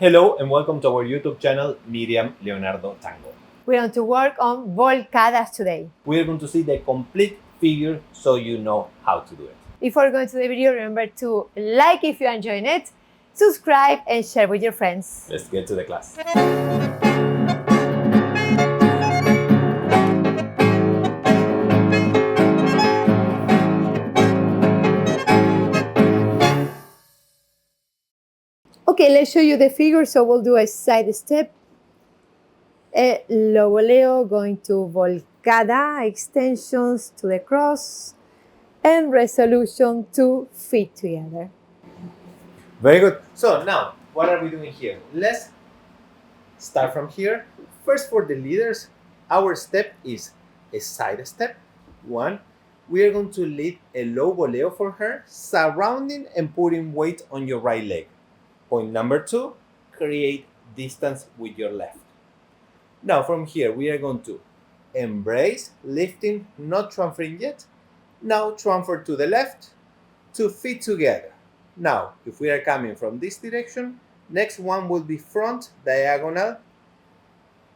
Hello and welcome to our YouTube channel, Miriam Leonardo Tango. We're going to work on volcadas today. We're going to see the complete figure so you know how to do it. Before going to the video, remember to like if you're enjoying it, subscribe and share with your friends. Let's get to the class. Okay, let's show you the figure. So we'll do a side step, a low voleo going to volcada, extensions to the cross, and resolution to feet together. Very good. So now, what are we doing here? Let's start from here. First, for the leaders, our step is a side step. One, we are going to lead a low voleo for her, surrounding and putting weight on your right leg. Point number two, create distance with your left. Now from here, we are going to embrace, lifting, not transferring yet. Now transfer to the left, 2 feet together. Now, if we are coming from this direction, next one will be front, diagonal,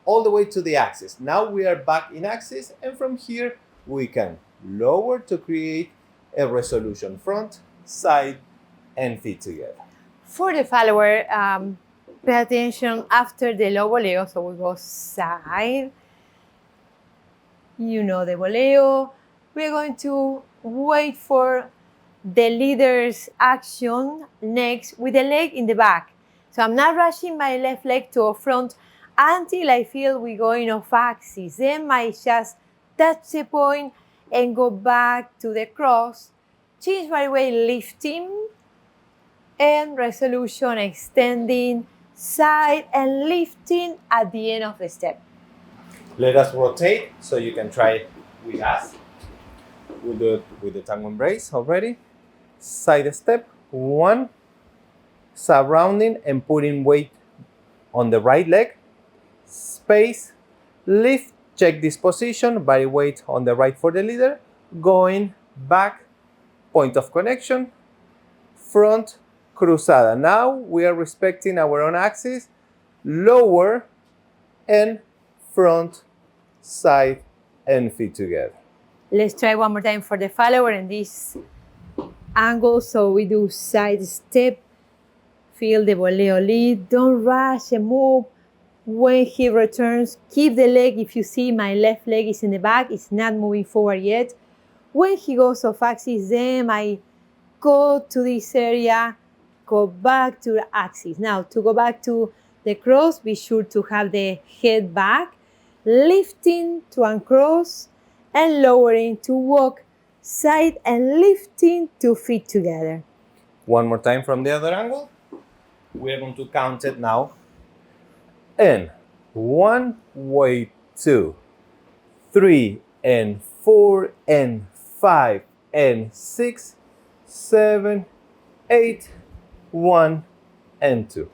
all the way to the axis. Now we are back in axis, and from here, we can lower to create a resolution front, side, and feet together. For the follower, pay attention after the low voleo. So we go side. You know the voleo. We're going to wait for the leader's action next with the leg in the back. So I'm not rushing my left leg to a front until I feel we're going off axis. Then I just touch the point and go back to the cross. Change my way, lifting and resolution, extending, side and lifting at the end of the step. Let us rotate so you can try it with us. We'll do it with the tango embrace already. Side step, one, surrounding and putting weight on the right leg. Space, lift, check this position, body weight on the right for the leader. Going back, point of connection, front, cruzada. Now we are respecting our own axis, lower and front, side, and feet together. Let's try one more time for the follower in this angle. So we do side step, feel the voleo lead, don't rush and move. When he returns, keep the leg. If you see my left leg is in the back, it's not moving forward yet. When he goes off axis, then I go to this area, go back to the axis. Now, to go back to the cross, be sure to have the head back, lifting to uncross, and lowering to walk side and lifting 2 feet together. One more time from the other angle. We are going to count it now. And 1, wait, 2, 3, and 4, and 5, and 6, 7, 8, 1, and 2.